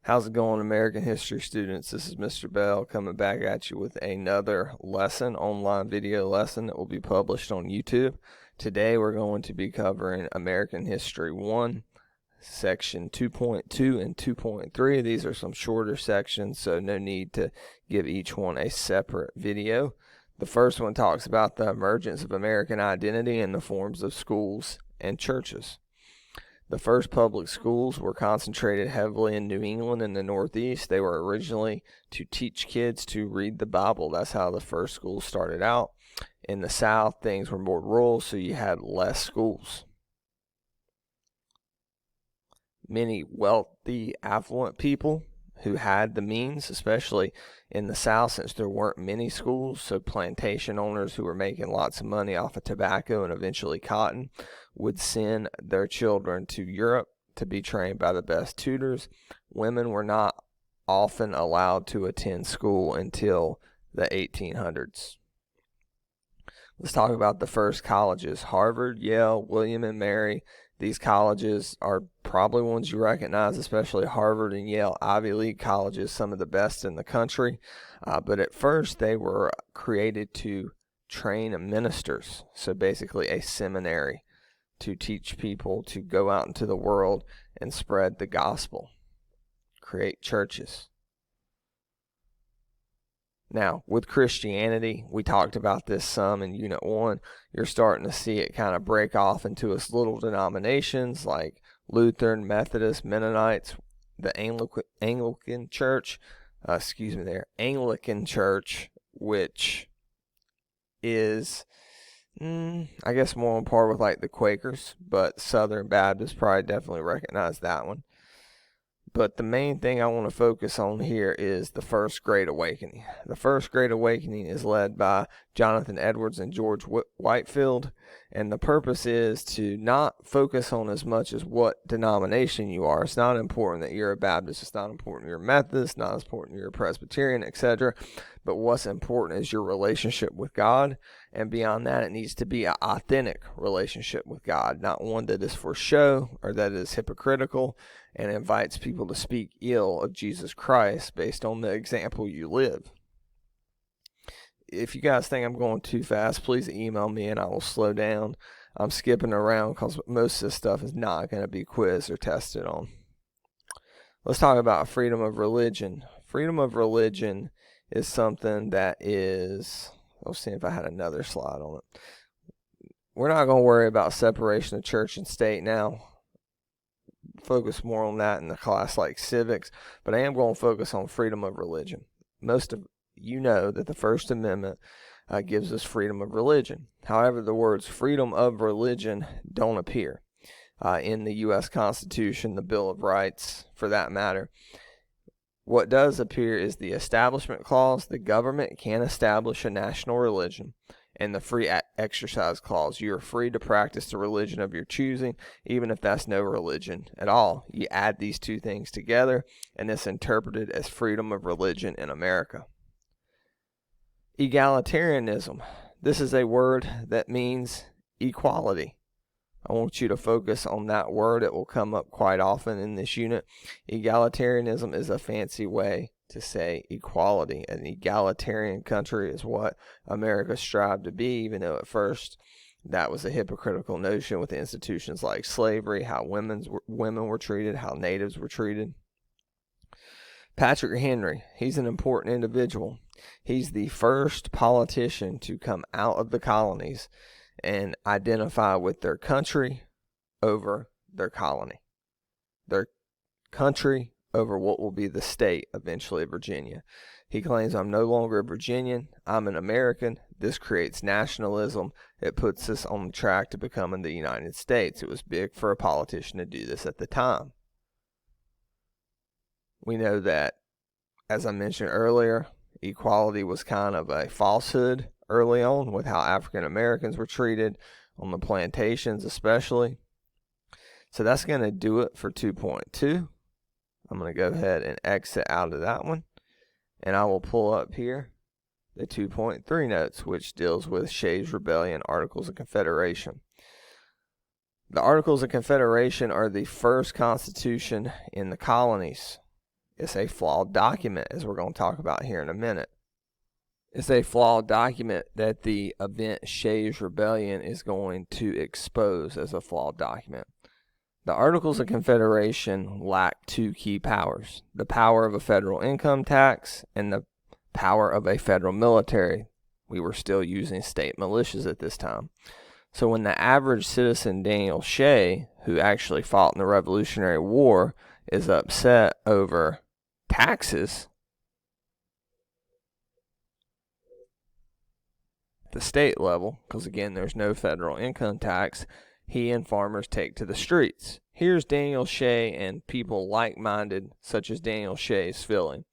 How's it going, American history students? This is Mr. Bell coming back at you with another lesson, online video lesson that will be published on YouTube. Today we're going to be covering American History 1, Section 2.2 and 2.3. These are some shorter sections, so no need to give each one a separate video. The first one talks about the emergence of American identity in the forms of schools and churches. The first public schools were concentrated heavily in New England and the Northeast. They were originally to teach kids to read the Bible. That's how the first schools started out. In the South, things were more rural, so you had less schools. Many wealthy, affluent people who had the means, especially in the South, since there weren't many schools, so plantation owners who were making lots of money off of tobacco and eventually cotton would send their children to Europe to be trained by the best tutors. Women were not often allowed to attend school until the 1800s. Let's talk about the first colleges. Harvard, Yale, William and Mary. These colleges are probably ones you recognize, especially Harvard and Yale, Ivy League colleges, some of the best in the country. But at first they were created to train ministers, so basically a seminary to teach people to go out into the world and spread the gospel, create churches. Now, with Christianity, we talked about this some in Unit 1. You're starting to see it kind of break off into its little denominations like Lutheran, Methodist, Mennonites, the Anglican Church, Anglican Church, which is, I guess, more on par with like the Quakers, but Southern Baptists probably definitely recognize that one. But the main thing I want to focus on here is the First Great Awakening. The First Great Awakening is led by Jonathan Edwards and George Whitefield, and the purpose is to not focus on as much as what denomination you are. It's not important that you're a Baptist. It's not important you're a Methodist. Not as important you're a Presbyterian, etc. But what's important is your relationship with God, and beyond that, it needs to be an authentic relationship with God, not one that is for show or that is hypocritical and invites people to speak ill of Jesus Christ based on the example you live. If you guys think I'm going too fast, please email me and I will slow down. I'm skipping around because most of this stuff is not going to be quizzed or tested on. Let's talk about freedom of religion. Freedom of religion is something that is, let's see if I had another slide on it. We're not going to worry about separation of church and state now. Focus more on that in the class like civics, but I am going to focus on freedom of religion. Most of you know that the First Amendment gives us freedom of religion. However, the words freedom of religion don't appear in the U.S. Constitution, the Bill of Rights, for that matter. What does appear is the Establishment Clause. The government can establish a national religion. And the Free Exercise Clause. You are free to practice the religion of your choosing, even if that's no religion at all. You add these two things together, and it's interpreted as freedom of religion in America. Egalitarianism. This is a word that means equality. I want you to focus on that word. It will come up quite often in this unit. Egalitarianism is a fancy way to say equality. An egalitarian country is what America strived to be, even though at first that was a hypocritical notion with institutions like slavery, how women were treated, how natives were treated. Patrick Henry, he's an important individual. He's the first politician to come out of the colonies and identify with their country over their colony. Their country over what will be the state, eventually Virginia. He claims, I'm no longer a Virginian, I'm an American. This creates nationalism. It puts us on the track to becoming the United States. It was big for a politician to do this at the time. We know that, as I mentioned earlier, equality was kind of a falsehood early on with how African Americans were treated on the plantations especially. So that's going to do it for 2.2. I'm going to go ahead and exit out of that one, and I will pull up here the 2.3 notes, which deals with Shay's Rebellion, Articles of Confederation. The Articles of Confederation are the first constitution in the colonies. It's a flawed document, as we're going to talk about here in a minute. It's a flawed document that the event Shay's Rebellion is going to expose as a flawed document. The Articles of Confederation lack two key powers: the power of a federal income tax and the power of a federal military. We were still using state militias at this time. So when the average citizen Daniel Shay, who actually fought in the Revolutionary War, is upset over taxes, at the state level, because again there's no federal income tax, he and farmers take to the streets. Here's Daniel Shay and people like-minded, such as Daniel Shay's feeling.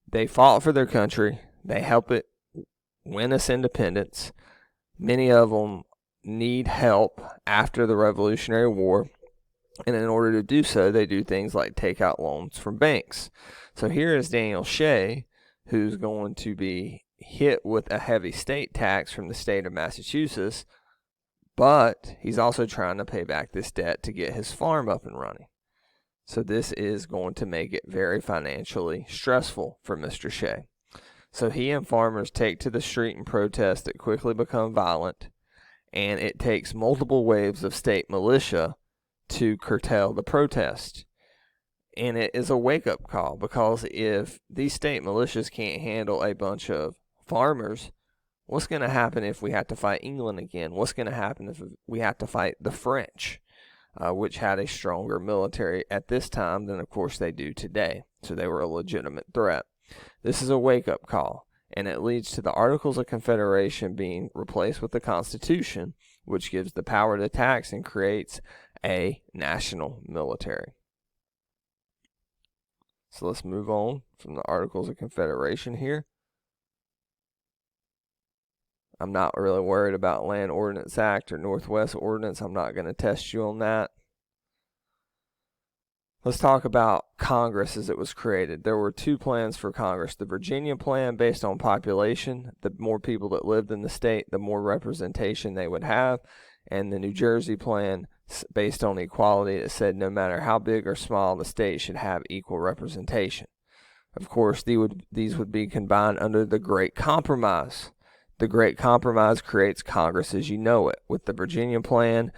They fought for their country. They helped it win its independence. Many of them need help after the Revolutionary War, and in order to do so, they do things like take out loans from banks. So here is Daniel Shay, who's going to be hit with a heavy state tax from the state of Massachusetts, but he's also trying to pay back this debt to get his farm up and running. So this is going to make it very financially stressful for Mr. Shay. So he and farmers take to the street and protest that quickly become violent, and it takes multiple waves of state militia to curtail the protest. And it is a wake-up call, because if these state militias can't handle a bunch of farmers, what's going to happen if we have to fight England again? What's going to happen if we have to fight the French, which had a stronger military at this time than, of course, they do today? So they were a legitimate threat. This is a wake-up call, and it leads to the Articles of Confederation being replaced with the Constitution, which gives the power to tax and creates a national military. So let's move on from the Articles of Confederation here. I'm not really worried about Land Ordinance Act or Northwest Ordinance. I'm not going to test you on that. Let's talk about Congress as it was created. There were two plans for Congress. The Virginia plan, based on population. The more people that lived in the state, the more representation they would have. And the New Jersey plan, based on equality, that said no matter how big or small the state should have equal representation. Of course, these would be combined under the Great Compromise. The Great Compromise creates Congress as you know it, with the Virginia plan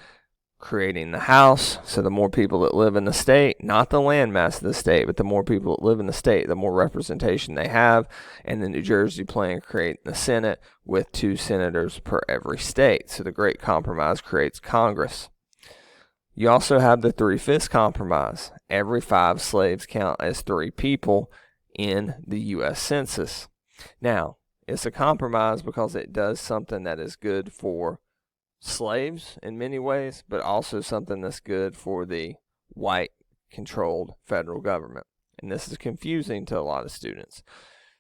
creating the House. So the more people that live in the state, not the landmass of the state, but the more people that live in the state, the more representation they have. And the New Jersey plan creating the Senate with 2 senators per every state. So the Great Compromise creates Congress. You also have the 3/5 Compromise. Every 5 slaves count as 3 people in the U.S. Census. Now, it's a compromise because it does something that is good for slaves in many ways, but also something that's good for the white-controlled federal government. And this is confusing to a lot of students.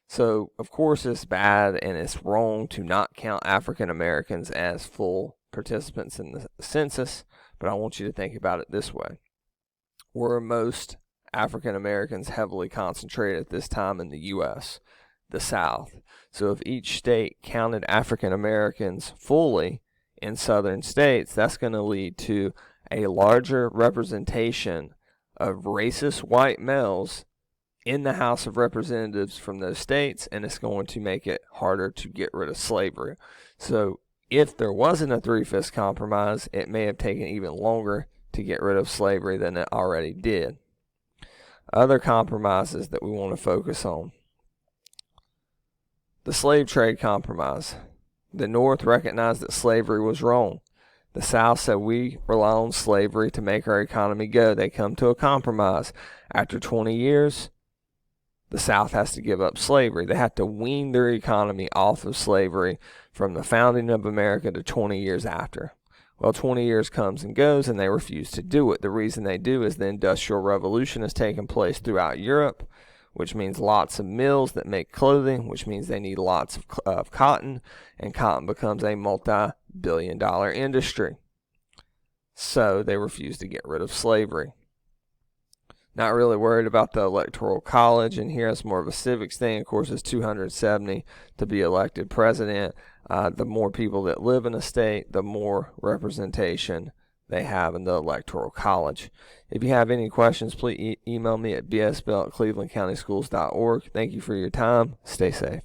So, of course, it's bad and it's wrong to not count African Americans as full participants in the census, but I want you to think about it this way. Were most African Americans heavily concentrated at this time in the U.S.? The South. So if each state counted African Americans fully in southern states, that's going to lead to a larger representation of racist white males in the House of Representatives from those states, and it's going to make it harder to get rid of slavery. So if there wasn't a 3/5 compromise, it may have taken even longer to get rid of slavery than it already did. Other compromises that we want to focus on. The slave trade compromise. The North recognized that slavery was wrong. The South said we rely on slavery to make our economy go. They come to a compromise. After 20 years, the South has to give up slavery. They have to wean their economy off of slavery from the founding of America to 20 years after. Well, 20 years comes and goes, and they refuse to do it. The reason they do is the Industrial Revolution has taken place throughout Europe, which means lots of mills that make clothing, which means they need lots of cotton, and cotton becomes a multi-billion-dollar industry. So they refuse to get rid of slavery. Not really worried about the Electoral College, and here it's more of a civics thing. Of course, it's 270 to be elected president. The more people that live in a state, the more representation they have in the Electoral College. If you have any questions, please email me at bsbell@clevelandcountyschools.org. Thank you for your time. Stay safe.